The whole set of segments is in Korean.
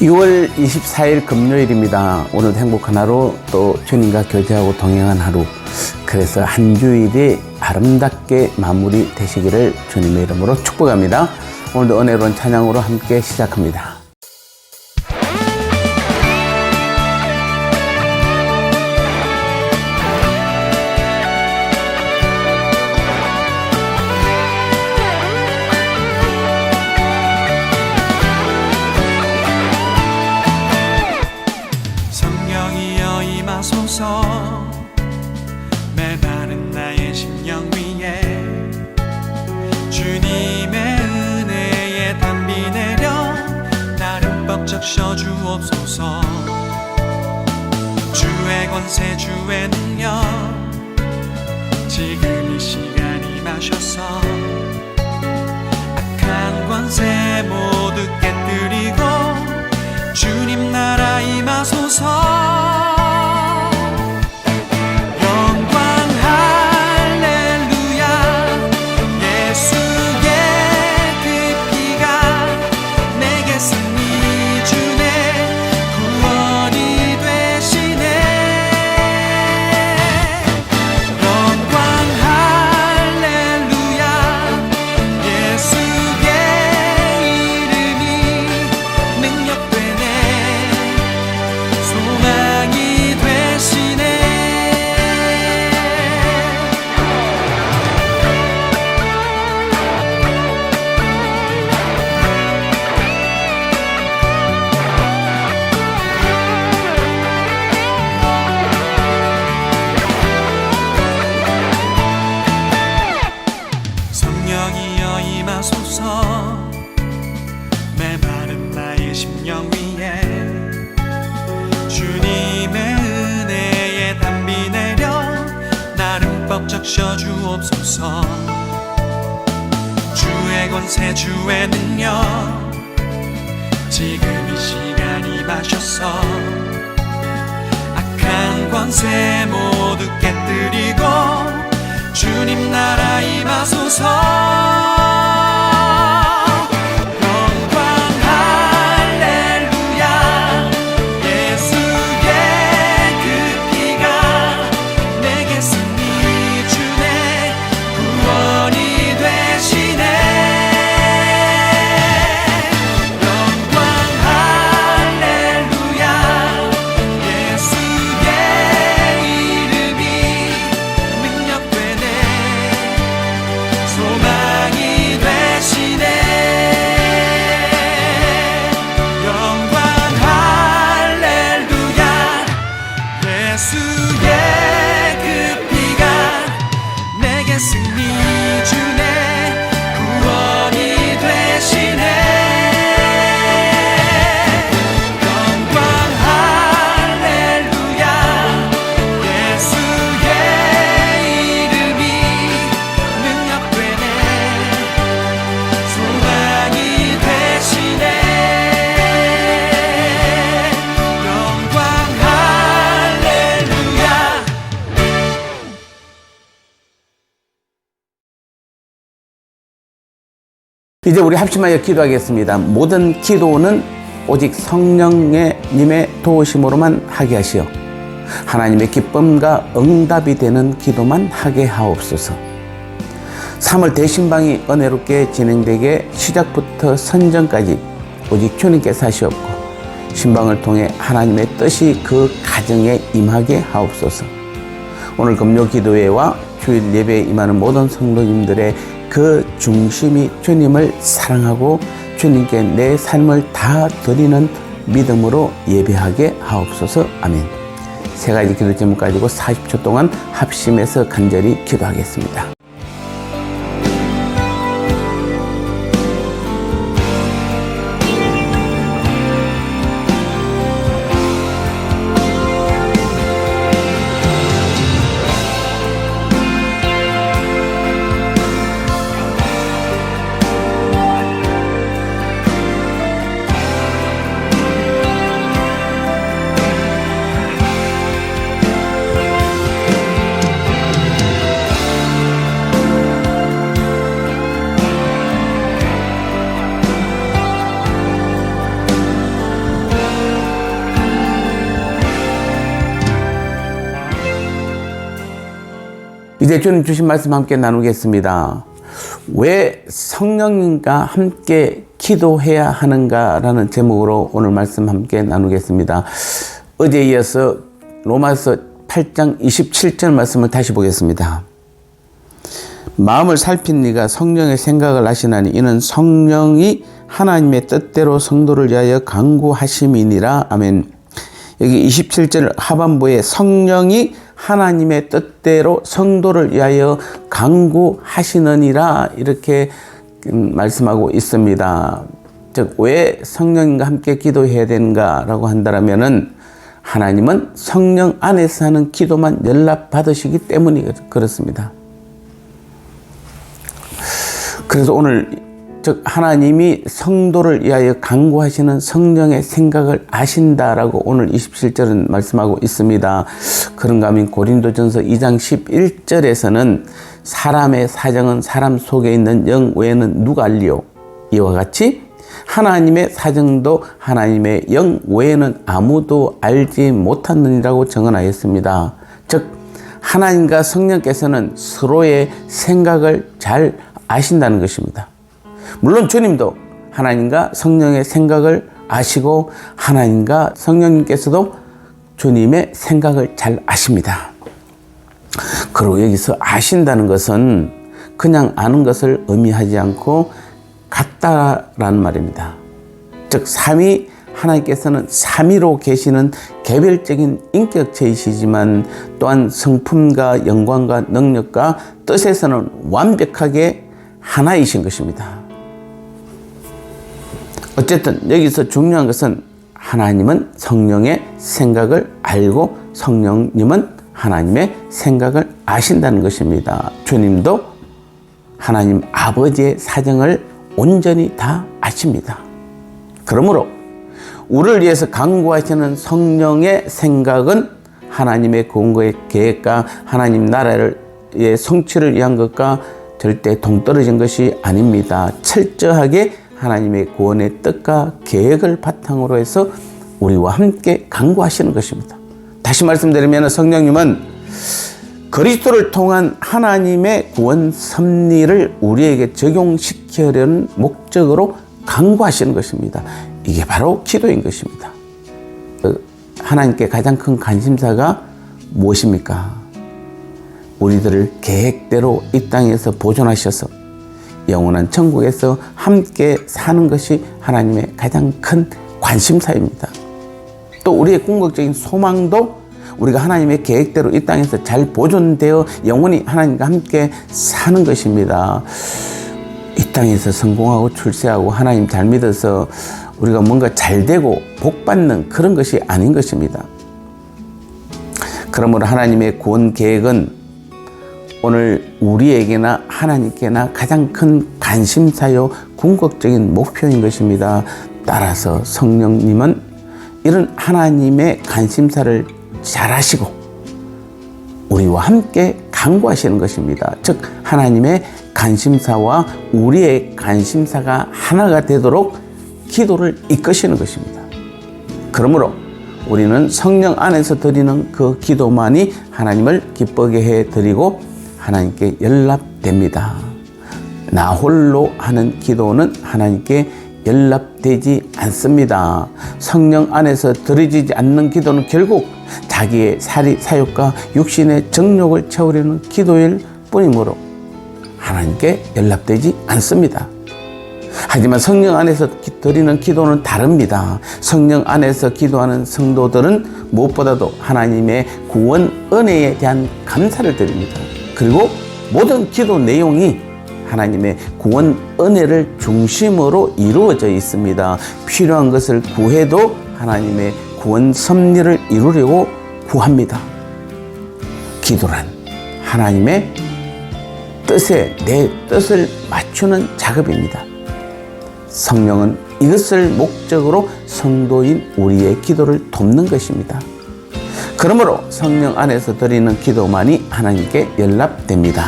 6월 24일 금요일입니다. 오늘도 행복한 하루, 또 주님과 교제하고 동행한 하루. 그래서 한 주일이 아름답게 마무리 되시기를 주님의 이름으로 축복합니다. 오늘도 은혜로운 찬양으로 함께 시작합니다. 메마른 나의 심령 위에 주님의 은혜에 담비 내려 나를 벅적 셔주옵소서. 주의 권세 주의 능력 지금 이 시간 임하셔서 악한 권세 모두 깨뜨리고 주님 나라 임하소서. 메마른 나의 심령 위에 주님의 은혜에 담비 내려 나를 벅적 셔주옵소서. 주의 권세 주의 능력 지금 이 시간 임하셔서 악한 권세 모두 깨뜨리고 주님 나라 임하소서. 이제 우리 합심하여 기도하겠습니다. 모든 기도는 오직 성령님의 도우심으로만 하게 하시어 하나님의 기쁨과 응답이 되는 기도만 하게 하옵소서. 3월 대신방이 은혜롭게 진행되게 시작부터 선전까지 오직 주님께서 하시옵고 신방을 통해 하나님의 뜻이 그 가정에 임하게 하옵소서. 오늘 금요 기도회와 주일 예배에 임하는 모든 성도님들의 그 중심이 주님을 사랑하고 주님께 내 삶을 다 드리는 믿음으로 예배하게 하옵소서. 아멘. 세 가지 기도 제목 가지고 40초 동안 합심해서 간절히 기도하겠습니다. 이제 주님 주신 말씀 함께 나누겠습니다. 왜 성령님과 함께 기도해야 하는가라는 제목으로 오늘 말씀 함께 나누겠습니다. 어제에 이어서 로마서 8장 27절 말씀을 다시 보겠습니다. 마음을 살핀 네가 성령의 생각을 아시나니 이는 성령이 하나님의 뜻대로 성도를 위하여 간구하심이니라. 아멘. 여기 27절 하반부에 성령이 하나님의 뜻대로 성도를 위하여 간구하시느니라 이렇게 말씀하고 있습니다. 즉 왜 성령님과 함께 기도해야 되는가라고 한다면은 하나님은 성령 안에서 하는 기도만 연락받으시기 때문이 그렇습니다. 그래서 오늘 즉 하나님이 성도를 위하여 간구하시는 성령의 생각을 아신다라고 오늘 27절은 말씀하고 있습니다. 그런가 하면 고린도전서 2장 11절에서는 사람의 사정은 사람 속에 있는 영 외에는 누가 알리요? 이와 같이 하나님의 사정도 하나님의 영 외에는 아무도 알지 못하느니라고 증언하였습니다. 즉 하나님과 성령께서는 서로의 생각을 잘 아신다는 것입니다. 물론 주님도 하나님과 성령의 생각을 아시고 하나님과 성령님께서도 주님의 생각을 잘 아십니다. 그리고 여기서 아신다는 것은 그냥 아는 것을 의미하지 않고 같다라는 말입니다. 즉 삼위 하나님께서는 삼위로 계시는 개별적인 인격체이시지만 또한 성품과 영광과 능력과 뜻에서는 완벽하게 하나이신 것입니다. 어쨌든 여기서 중요한 것은 하나님은 성령의 생각을 알고 성령님은 하나님의 생각을 아신다는 것입니다. 주님도 하나님 아버지의 사정을 온전히 다 아십니다. 그러므로 우리를 위해서 간구하시는 성령의 생각은 하나님의 구원의 계획과 하나님 나라의 성취를 위한 것과 절대 동떨어진 것이 아닙니다. 철저하게 하나님의 구원의 뜻과 계획을 바탕으로 해서 우리와 함께 간구하시는 것입니다. 다시 말씀드리면 성령님은 그리스도를 통한 하나님의 구원 섭리를 우리에게 적용시키려는 목적으로 간구하시는 것입니다. 이게 바로 기도인 것입니다. 하나님께 가장 큰 관심사가 무엇입니까? 우리들을 계획대로 이 땅에서 보존하셔서 영원한 천국에서 함께 사는 것이 하나님의 가장 큰 관심사입니다. 또 우리의 궁극적인 소망도 우리가 하나님의 계획대로 이 땅에서 잘 보존되어 영원히 하나님과 함께 사는 것입니다. 이 땅에서 성공하고 출세하고 하나님 잘 믿어서 우리가 뭔가 잘 되고 복 받는 그런 것이 아닌 것입니다. 그러므로 하나님의 구원 계획은 오늘 우리에게나 하나님께나 가장 큰 관심사요 궁극적인 목표인 것입니다. 따라서 성령님은 이런 하나님의 관심사를 잘 아시고 우리와 함께 간구하시는 것입니다. 즉 하나님의 관심사와 우리의 관심사가 하나가 되도록 기도를 이끄시는 것입니다. 그러므로 우리는 성령 안에서 드리는 그 기도만이 하나님을 기쁘게 해드리고 하나님께 연락됩니다. 나 홀로 하는 기도는 하나님께 연락되지 않습니다. 성령 안에서 드려지지 않는 기도는 결국 자기의 사욕과 육신의 정욕을 채우려는 기도일 뿐이므로 하나님께 연락되지 않습니다. 하지만 성령 안에서 드리는 기도는 다릅니다. 성령 안에서 기도하는 성도들은 무엇보다도 하나님의 구원 은혜에 대한 감사를 드립니다. 그리고 모든 기도 내용이 하나님의 구원 은혜를 중심으로 이루어져 있습니다. 필요한 것을 구해도 하나님의 구원 섭리를 이루려고 구합니다. 기도란 하나님의 뜻에 내 뜻을 맞추는 작업입니다. 성령은 이것을 목적으로 성도인 우리의 기도를 돕는 것입니다. 그러므로 성령 안에서 드리는 기도만이 하나님께 연락됩니다.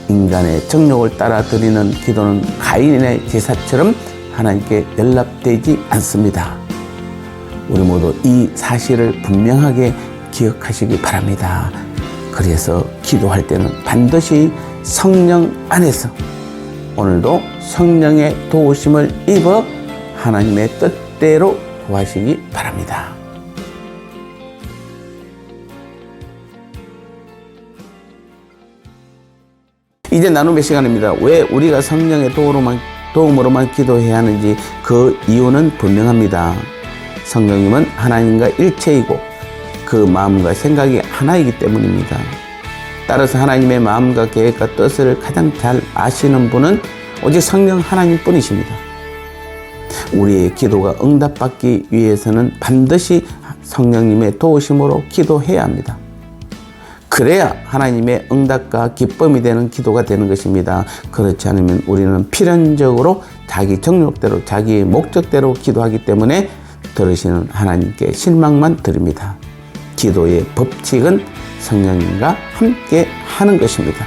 인간의 정욕을 따라 드리는 기도는 가인의 제사처럼 하나님께 연락되지 않습니다. 우리 모두 이 사실을 분명하게 기억하시기 바랍니다. 그래서 기도할 때는 반드시 성령 안에서 오늘도 성령의 도우심을 입어 하나님의 뜻대로 구하시기 바랍니다. 이제 나눔의 시간입니다. 왜 우리가 성령의 도움으로만 기도해야 하는지 그 이유는 분명합니다. 성령님은 하나님과 일체이고 그 마음과 생각이 하나이기 때문입니다. 따라서 하나님의 마음과 계획과 뜻을 가장 잘 아시는 분은 오직 성령 하나님 뿐이십니다. 우리의 기도가 응답받기 위해서는 반드시 성령님의 도우심으로 기도해야 합니다. 그래야 하나님의 응답과 기쁨이 되는 기도가 되는 것입니다. 그렇지 않으면 우리는 필연적으로 자기 정욕대로 자기의 목적대로 기도하기 때문에 들으시는 하나님께 실망만 드립니다. 기도의 법칙은 성령님과 함께 하는 것입니다.